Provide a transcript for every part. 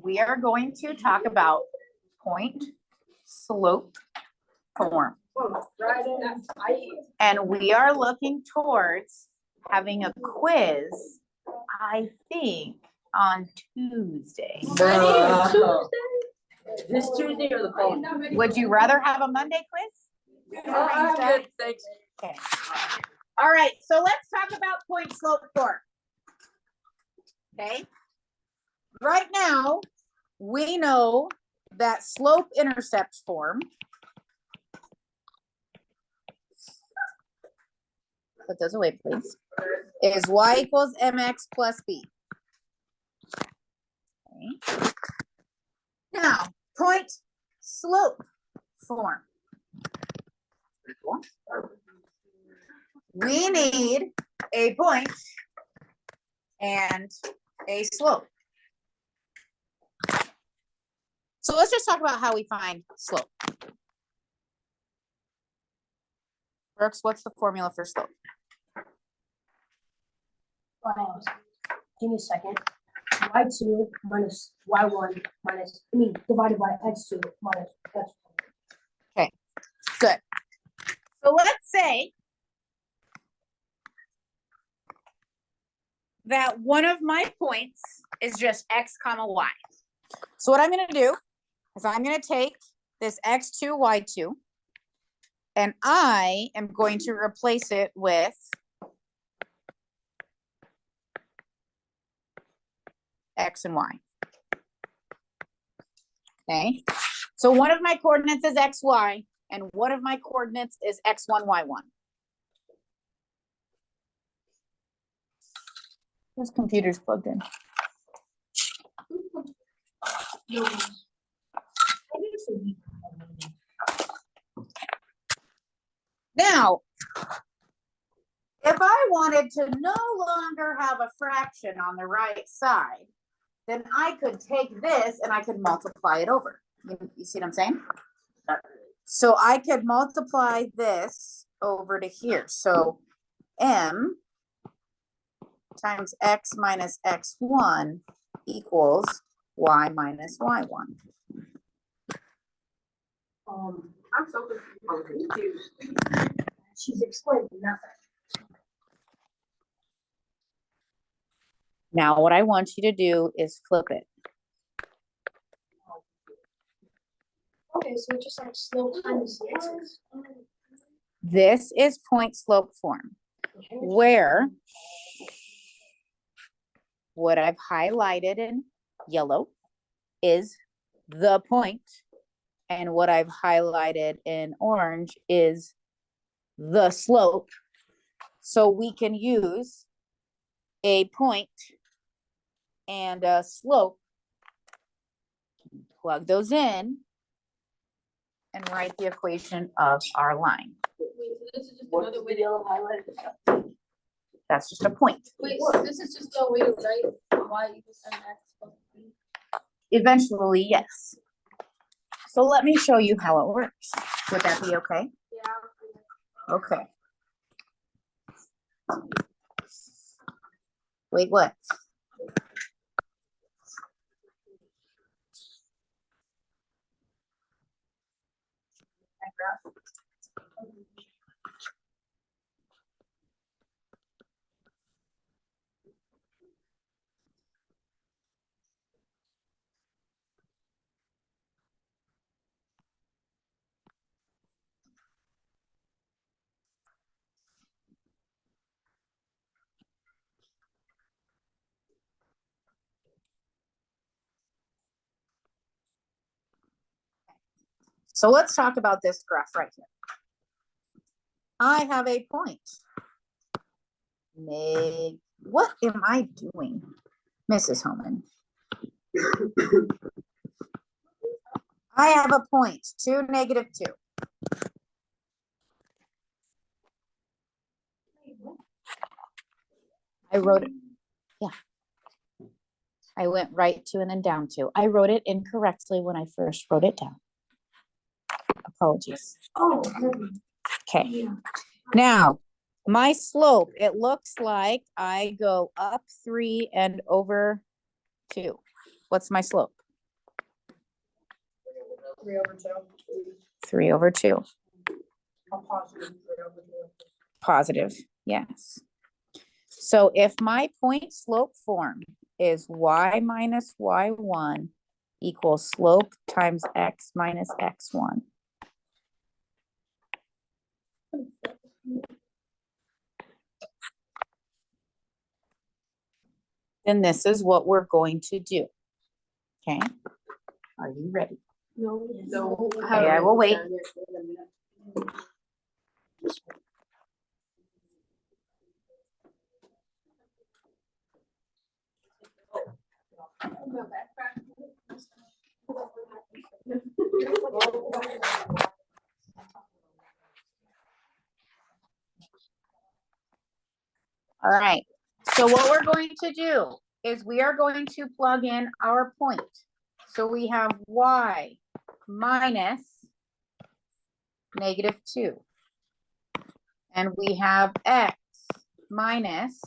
we are going to talk about point slope form. And we are looking towards having a quiz, I think, on Tuesday. This Tuesday or the following? Would you rather have a Monday quiz? I'm good, thanks. Okay. All right, so let's talk about point slope form. Okay. Right now, we know that slope intercept form. Put those away, please. Is y equals mx plus b. Okay. Now, point slope form. We need a point and a slope. So let's just talk about how we find slope. Brooks, what's the formula for slope? Give me a second. Y2 minus Y1 divided by X2 minus X1. Okay, good. So let's say that one of my points is just X comma Y. So what I'm going to do is I'm going to take this X2, Y2, and I am going to replace it with X and Y. Okay, so one of my coordinates is XY, and one of my coordinates is X1, Y1. This computer's plugged in. Now, if I wanted to no longer have a fraction on the right side, then I could take this and I could multiply it over. You see what I'm saying? So I could multiply this over to here. So m times x minus x1 equals y minus y1. I'm so confused. She's explained nothing. Now what I want you to do is flip it. Okay, so just like slope times the x's. This is point slope form, where what I've highlighted in yellow is the point, and what I've highlighted in orange is the slope. So we can use a point and a slope, plug those in, and write the equation of our line. Wait, so this is just another way to highlight. That's just a point. Wait, so this is just a way to write y equals mx plus b. Eventually, yes. So let me show you how it works. Would that be okay? Yeah. Okay. Wait, what? So let's talk about this graph right here. I have a point. What am I doing, Mrs. Homan? I have a point, 2, -2. I wrote it, yeah. I went right to and then down to. I wrote it incorrectly when I first wrote it down. Apologies. Oh. Okay. Yeah. Now, my slope, it looks like I go up 3 and over 2. What's my slope? 3 over 2. 3 over 2. A positive 3 over 2. Positive, yes. So if my point slope form is y minus y1 equals slope times x minus x1. Then this is what we're going to do. Okay, are you ready? No. Okay, I will wait. All right, so what we're going to do is we are going to plug in our point. So we have y minus -2. And we have x minus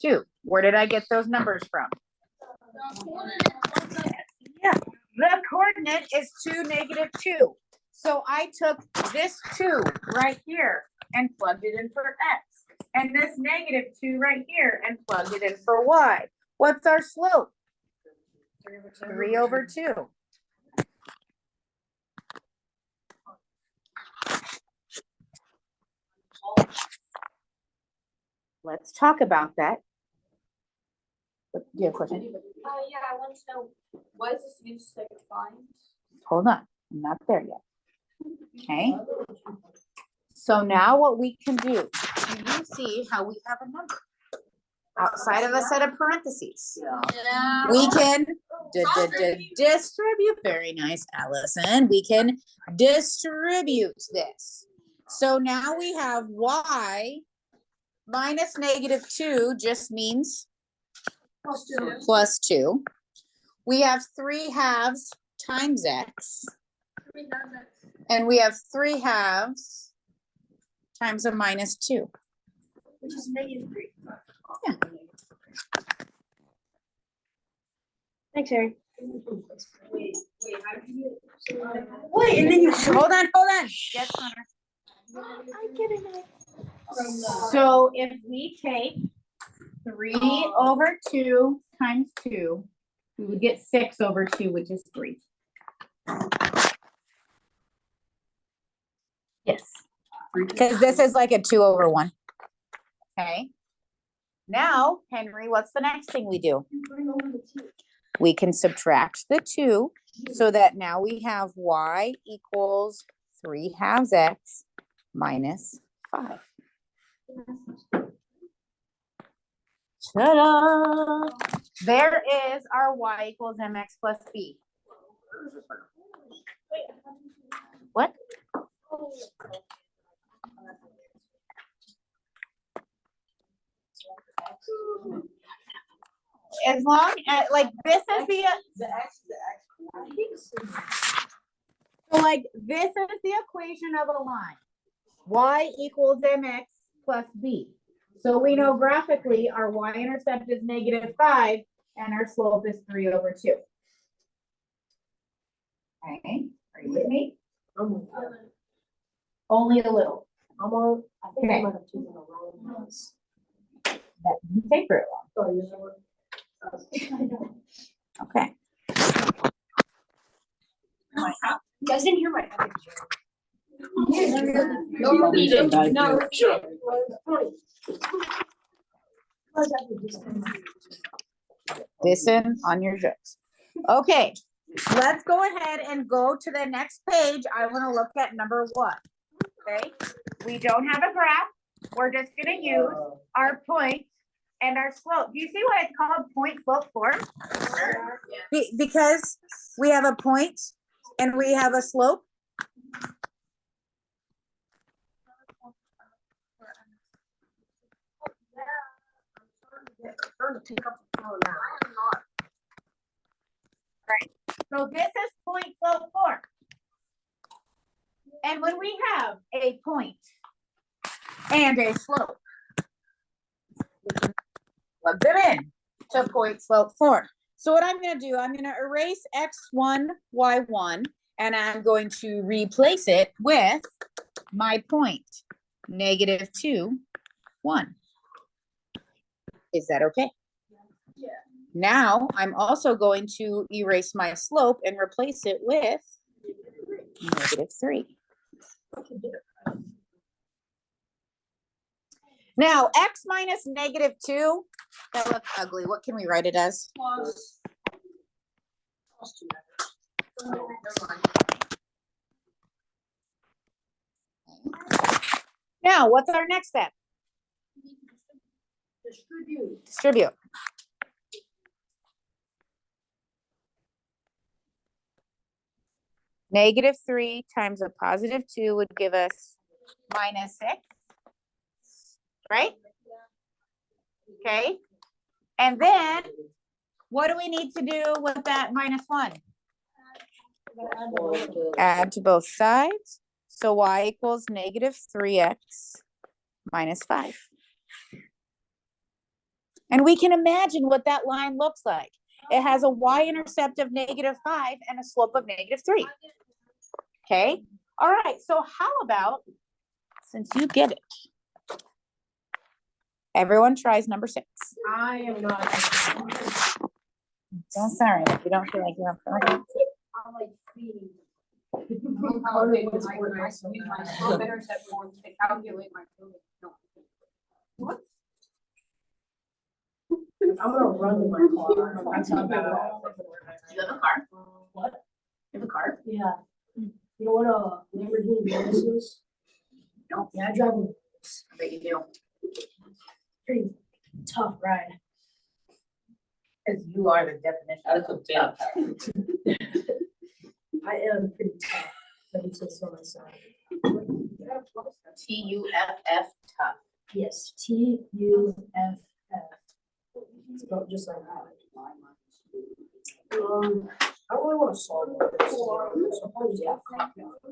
2. Where did I get those numbers from? Yeah, the coordinate is 2, -2. So I took this 2 right here and plugged it in for x. And this -2 right here and plugged it in for y. What's our slope? 3 over 2. Let's talk about that. Do you have a question? Yeah, I want to know, why is this used to find? Hold on, I'm not there yet. Okay. So now what we can do you see how we have a number outside of a set of parentheses? Yeah. We can distribute. Very nice, Allison. We can distribute this. So now we have y minus -2 just means plus 2. We have 3 halves times x. And we have 3 halves times a -2. Which is -3. Yeah. Thanks, Harry. Wait, and then you Hold on. Yes, Connor. I get it. So if we take 3 over 2 times 2, we would get 6 over 2, which is 3. Yes. Because this is like a 2 over 1. Okay. Now, Henry, what's the next thing we do? We can subtract the 2 so that now we have y equals 3 halves x minus 5. Ta-da! There is our y equals mx plus b. What? As long as, like, this is the so like this is the equation of a line. Y equals mx plus b. So we know graphically our y-intercept is -5 and our slope is 3 over 2. Okay, are you with me? Only a little. I think Okay. I might have taken the wrong ones. That didn't take very long. Oh, you know what? Okay. You guys didn't hear my. Listen on your jokes. Okay, let's go ahead and go to the next page. I want to look at number 1. Okay, we don't have a graph. We're just going to use our point and our slope. Do you see what it's called point slope form? Because we have a point and we have a slope. Right. So this is point slope form. And when we have a point and a slope, we can plug them in to point slope form. So what I'm gonna do, I'm gonna erase x1, y1, and I'm going to replace it with my point, -2, 1. Is that okay? Yeah. Now, I'm also going to erase my slope and replace it with -3. Now, x minus -2, that looks ugly. What can we write it as? Plus 2x. Now, what's our next step? Distribute. Distribute. -3 times a +2 would give us -6, right? Okay. And then what do we need to do with that -1? Add to both sides. So y equals -3x minus 5. And we can imagine what that line looks like. It has a y-intercept of -5 and a slope of -3. Okay. All right. So how about, since you get it, everyone tries number 6. I am not. Don't sorry if you don't feel like you have to. I'm like feeding. My slope intercept form to calculate my building. No. I'm gonna run in my car. That's how bad. You have a car? What? You have a car? Yeah. You know what a Lamborghini Urus is? No. Yeah, I drive one. I bet you do. Pretty tough ride. Because you are the definition of tough. I am pretty tough. Let me say so myself. TUFF tough. Yes, TUFF. Spelled just like that. I don't really want to solve this. So I'll probably just have copy of it.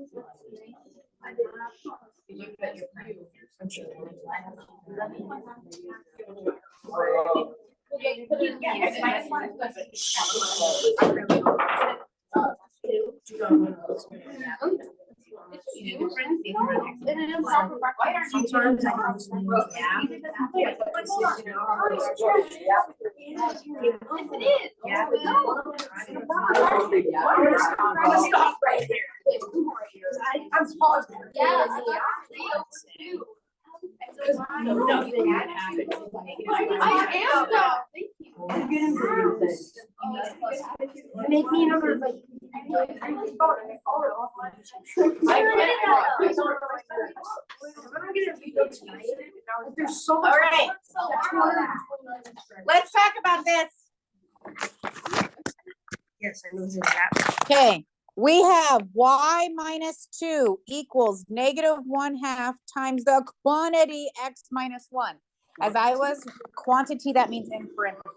I'm sure. Sometimes I can just leave it down. Stop right there. I'm paused. Nothing happened. Make me another like. There's so much. All right. Let's talk about this. Yes, I know that. Okay, we have y minus 2 equals -1/2 times the quantity x minus 1. As I was, quantity, that means in parentheses.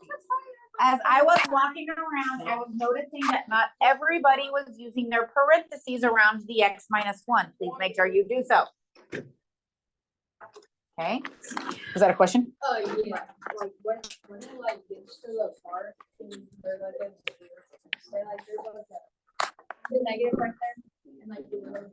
As I was walking around, I was noticing that not everybody was using their parentheses around the x minus 1. Please make sure you do so. Okay, was that a question? Oh, yeah, like when you like get to the part, they're like, say like there's like the negative right there, and like the other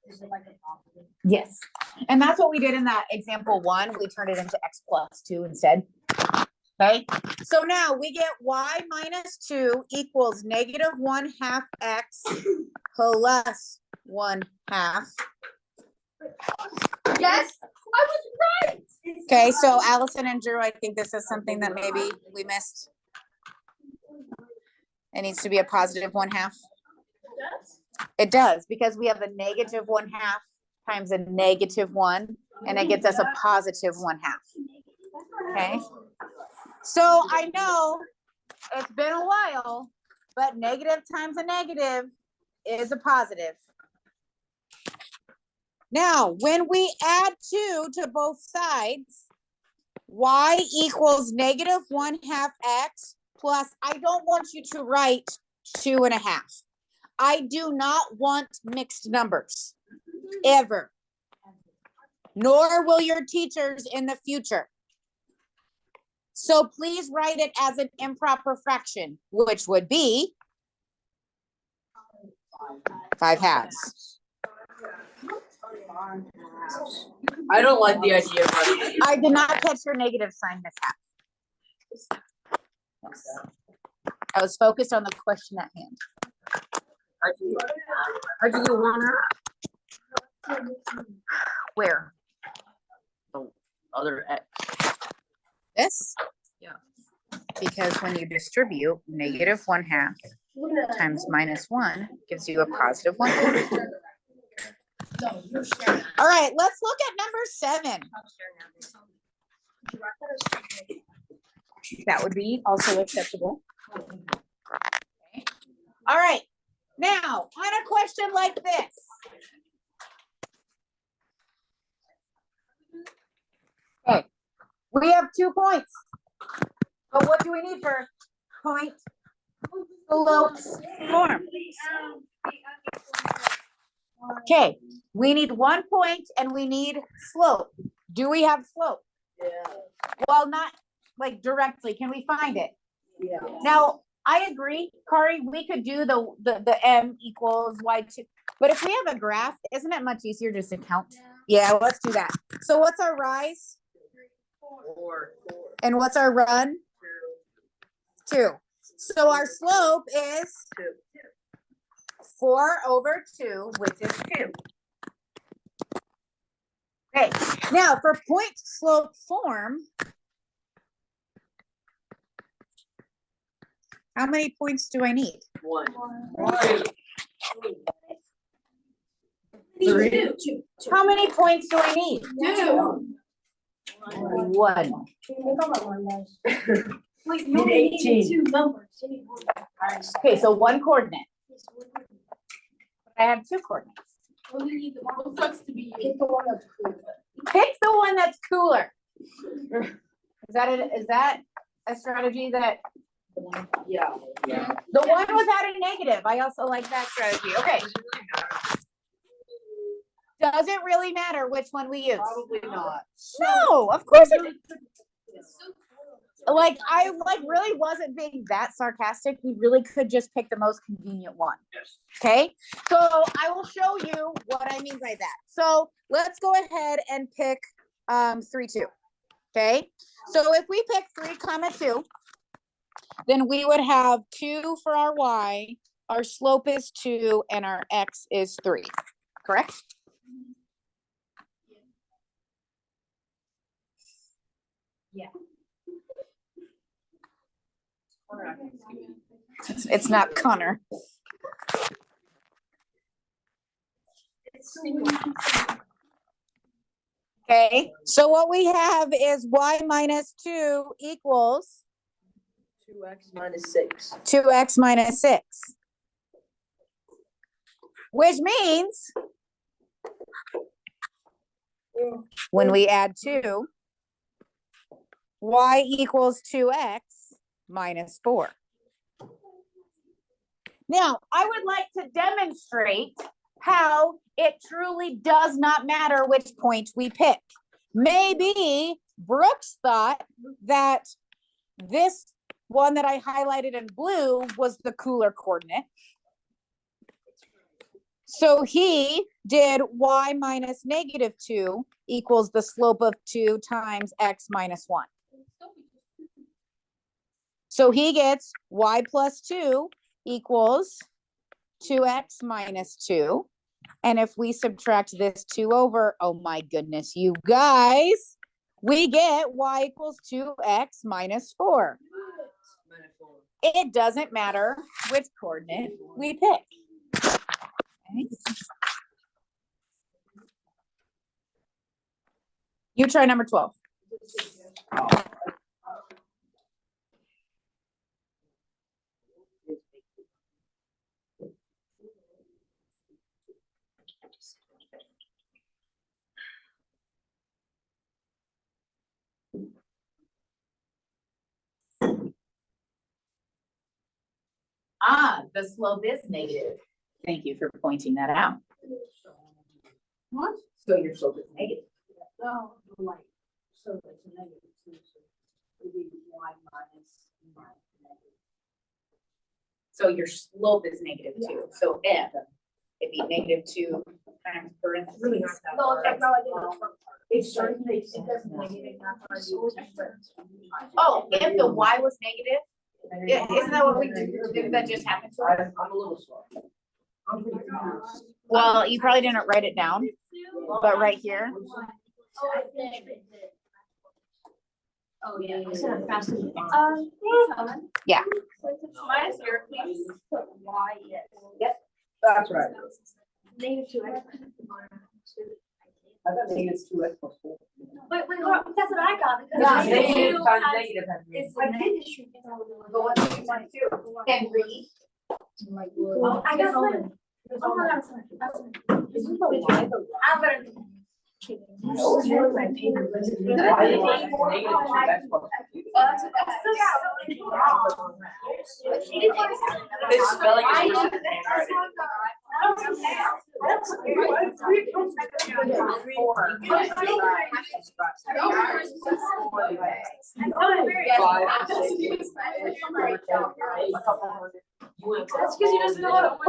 is it like a positive? Yes, and that's what we did in that example 1. We turned it into x plus 2 instead. Okay, so now we get y minus 2 equals -1/2 x plus 1/2. Yes, I was right. Okay, so Allison and Drew, I think this is something that maybe we missed. It needs to be a positive 1/2. It does, because we have a -1/2 times a -1, and it gets us a positive 1/2. Okay, so I know it's been a while, but negative times a negative is a positive. Now, when we add 2 to both sides, y equals -1/2 x plus, I don't want you to write 2.5. I do not want mixed numbers, ever. Nor will your teachers in the future. So please write it as an improper fraction, which would be 5/2. I don't like the idea of running. I did not catch your negative sign, Miss Half. Yes. I was focused on the question at hand. How'd you do 1/2? Where? The other X. This? Yeah. Because when you distribute negative 1/2 times -1 gives you a positive 1/2. All right, let's look at number 7. That would be also acceptable. Okay. All right, now on a question like this. Okay, we have 2 points. But what do we need for point slope form? Okay, we need 1 point and we need slope. Do we have slope? Yeah. Well, not like directly. Can we find it? Yeah. Now, I agree, Kari, we could do the m equals y2. But if we have a graph, isn't it much easier just to count? Yeah, let's do that. So what's our rise? 4. And what's our run? 2. So our slope is 4/2, which is 2. Okay, now for point slope form, how many points do I need? 1. 2. How many points do I need? 2. 1. Like, you only need 2 numbers. Okay, so 1 coordinate. I have 2 coordinates. Only need the one that sucks to be you. Pick the one that's cooler. Is that a strategy that Yeah. the one without a negative? I also like that strategy. Okay. Does it really matter which one we use? Probably not. No, of course it. Like I really wasn't being that sarcastic. We really could just pick the most convenient one. Okay, so I will show you what I mean by that. So let's go ahead and pick 3, 2. Okay, so if we pick 3, 2, then we would have 2 for our y, our slope is 2, and our x is 3. Correct? Yeah. It's not Connor. Okay, so what we have is y minus 2 equals 2x minus 6. 2x minus 6. Which means when we add 2, y equals 2x minus 4. Now, I would like to demonstrate how it truly does not matter which point we pick. Maybe Brooks thought that this one that I highlighted in blue was the cooler coordinate. So he did y minus -2 equals the slope of 2 times x minus 1. So he gets y plus 2 equals 2x minus 2. And if we subtract this 2 over, oh my goodness, you guys, we get y equals 2x minus 4. It doesn't matter which coordinate we pick. Okay. You try number 12. Ah, the slope is negative. Thank you for pointing that out. What? So your slope is negative. No, like, so it's a negative 2. It'd be y minus y. So your slope is -2, so f, it'd be -2 times parentheses. Really not that No, hard. it's like, no, I did it from. It's starting to make It sense. doesn't now. make it that hard, you just put- Oh, if the y was negative, isn't that what we did, didn't that just happen to us? I'm a little slow. I'm pretty fast. Well, you probably didn't write it down, but right here, Oh, I did. Oh, yeah. I said I'm faster than mine. It's Helen. Yeah. Minus zero, please. Put y, yes. That's right. -2x. I got -2x plus 4. Wait, hold on, that's what I got. because Yeah, negative negative two times times- negative. It's the negative. but what's the 22? Henry, Oh, I got one. Oh my God, sorry. That's fine. I'm gonna. No, it's more than paper. Why is it -2x plus 4? This spelling is worse than handwriting. That's because you just know how to put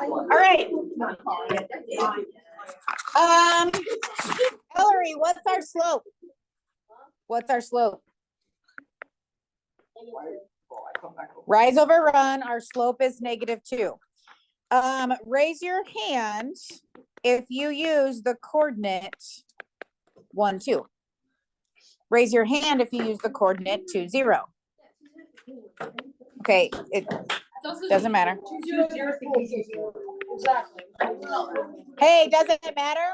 all right. Ellery, what's our slope? What's our slope? Rise over run, our slope is -2. Raise your hand if you use the coordinate 1, 2. Raise your hand if you use the coordinate 2, 0. Okay, it doesn't matter. Exactly. Hey, doesn't it matter?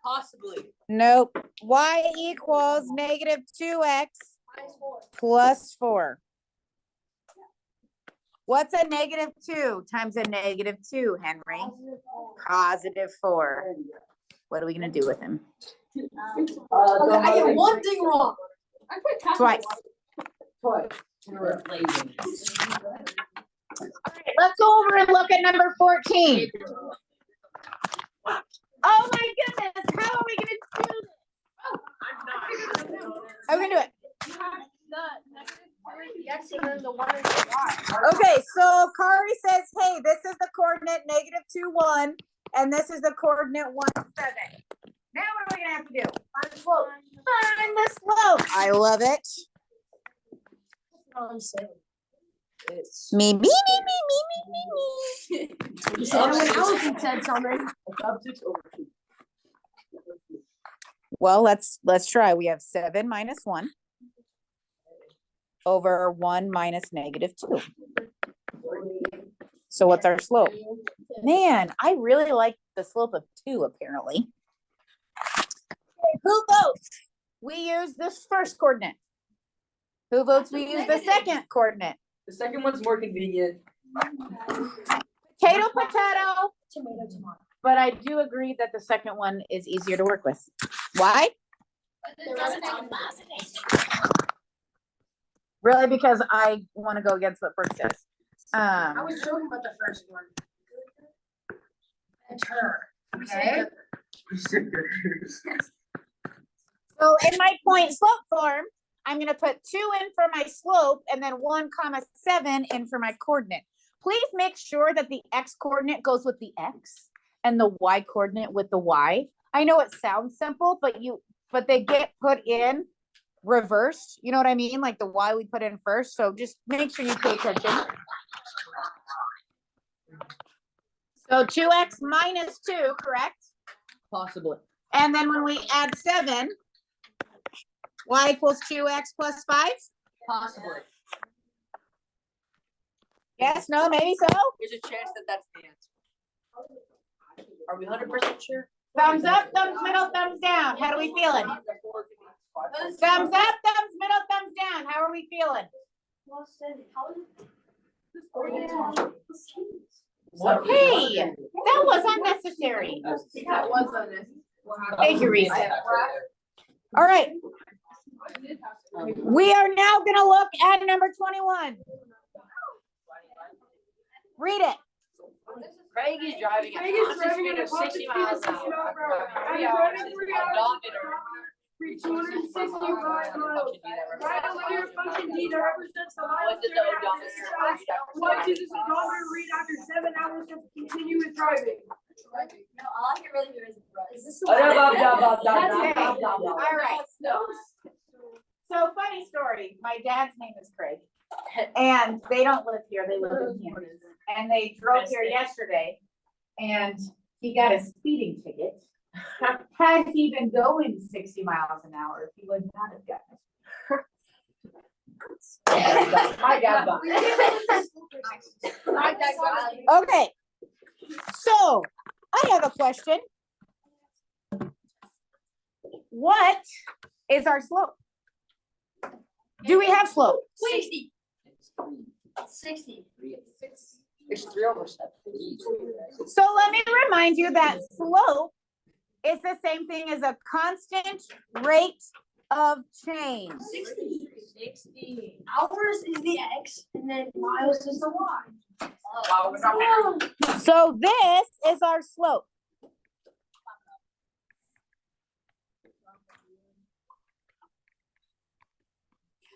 Possibly. Nope. Y equals -2x plus 4. What's a -2 times a -2, Henry? +4. What are we gonna do with him? I get one thing wrong. I put Twice. Twice. You're lazy. Let's go over and look at number 14. Oh my goodness, how are we gonna do this? How are we gonna do it? Okay, so Kari says, hey, this is the coordinate -2, 1, and this is the coordinate 1, 7. Now what are we gonna have to do? Find the slope. Find the slope. I love it. Me. Allison said something. Well, let's try. We have 7 minus 1 over 1 minus -2. So what's our slope? Man, I really like the slope of 2, apparently. Okay, who votes? We use this first coordinate. Who votes we use the second coordinate? The second one's more convenient. Potato, potato. Tomato, tomato. But I do agree that the second one is easier to work with. Why? Really, because I want to go against what Brooke says. I was joking about the first one. And her, okay? So in my point slope form, I'm gonna put 2 in for my slope and then 1,7 in for my coordinate. Please make sure that the x coordinate goes with the x and the y coordinate with the y. I know it sounds simple, but they get put in reversed. You know what I mean? Like the y we put in first. So just make sure you pay attention. So 2x minus 2, correct? Possibly. And then when we add 7, y equals 2x plus 5? Possibly. Yes, no, maybe so? There's a chance that that's the answer. Are we 100% sure? Thumbs up, thumbs middle, thumbs down. How are we feeling? Thumbs up, thumbs middle, thumbs down. How are we feeling? Hey, that was unnecessary. That was unnecessary. Thank you, Risa. All right. We are now gonna look at number 21. Read it. Craig is driving Craig at is a driving speed at of a 60 miles an hour. I'm 3 hours. driving His 3 hours. odometer. Reach 265 miles. Write a linear function d that represents the miles What does the driven after odometer 6 hours. read after What 7 does this odometer read after 7 hours of continuous driving? No, all I can really hear is this the Oh, no, one? All right. So funny story. My dad's name is Craig. And they don't live here. They live in Kansas. And they drove here yesterday. And he got a speeding ticket. Had he been going 60 miles an hour, he would not have gotten it. My dad got Okay. So I have a question. What is our slope? Do we have slope? 60. 60. It's 3 over 7. So let me remind you that slope is the same thing as a constant rate of change. 60. Hours is the X, and then miles is the Y. So this is our slope.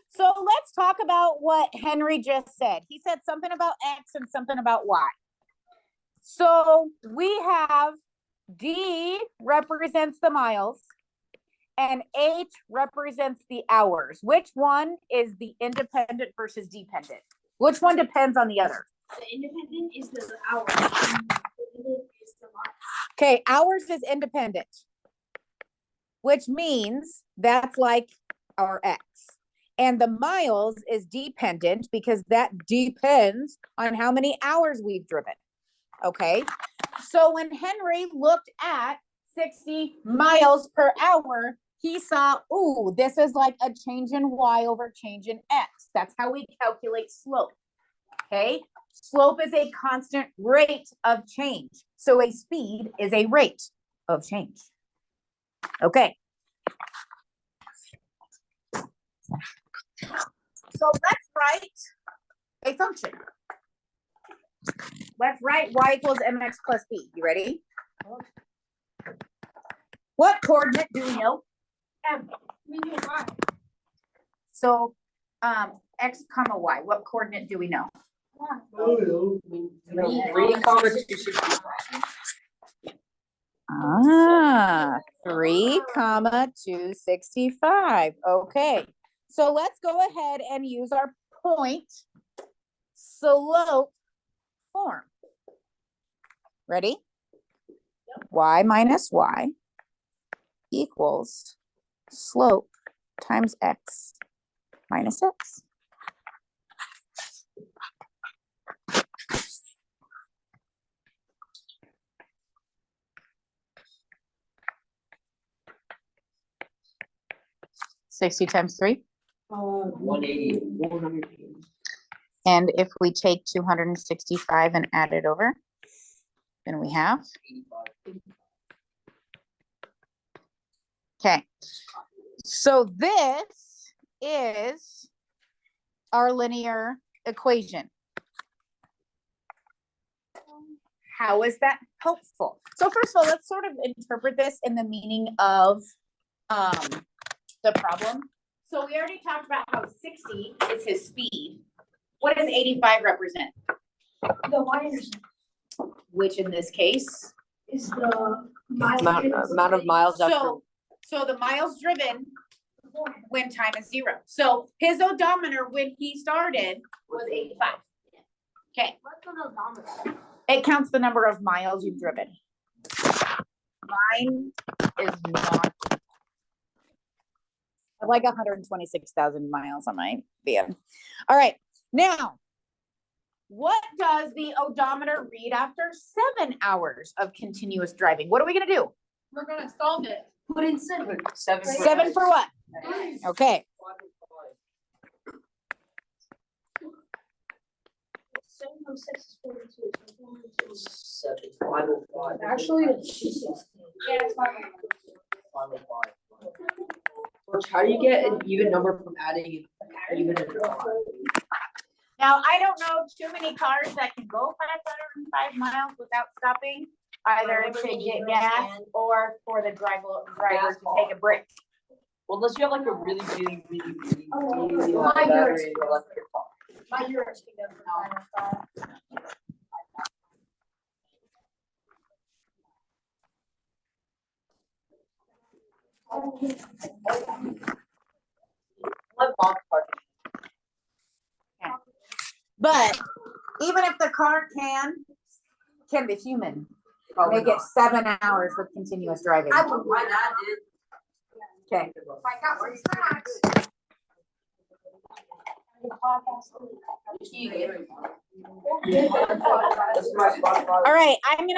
So let's talk about what Henry just said. He said something about X and something about Y. So we have D represents the miles and H represents the hours. Which one is the independent versus dependent? Which one depends on the other? The independent is the hours. The independent is the miles. Okay, hours is independent, which means that's like our X. And the miles is dependent because that depends on how many hours we've driven. Okay, so when Henry looked at 60 miles per hour, he saw, ooh, this is like a change in Y over change in X. That's how we calculate slope. Okay, slope is a constant rate of change. So a speed is a rate of change. Okay. So let's write a function. Let's write y equals mx plus b. You ready? What coordinate do we know? M. We do Y. So x comma y. What coordinate do we know? 3, 265. 3 comma 265. Okay. So let's go ahead and use our point slope form. Ready? Yep. Y minus y equals slope times x minus x. $60 times 3. 180. 180. And if we take 265 and add it over, then we have. 85. Okay. So this is our linear equation. How is that helpful? So first of all, let's sort of interpret this in the meaning of the problem. So we already talked about how 60 is his speed. What does 85 represent? The Y-intercept Which in this case, is the miles. Amount of miles after. so the miles driven when time is 0. So his odometer when he started was 85. Okay. What's an odometer? It counts the number of miles you've driven. Mine is not. I have like 126,000 miles on my van. All right. Now, what does the odometer read after 7 hours of continuous driving? What are we going to do? We're gonna solve it. Put in 7. 7 for 7 for what? Okay. 7 from 6 is 42. 7, 505. Actually, it's 260. Yeah, it's 505. George, how do you get an even number from adding an even and an odd? Now, I don't know too many cars that can go 505 miles without stopping, either to get gas or for the driver to take a break. Well, unless you have like a really, really, really, really, really My battery electric car. My Europe's can go for 505. My mom's car. But even if the car can the human Probably make it not. 7 hours with continuous driving? My dad did. Okay. I got some snacks. This is my Spotify. All right, I'm gonna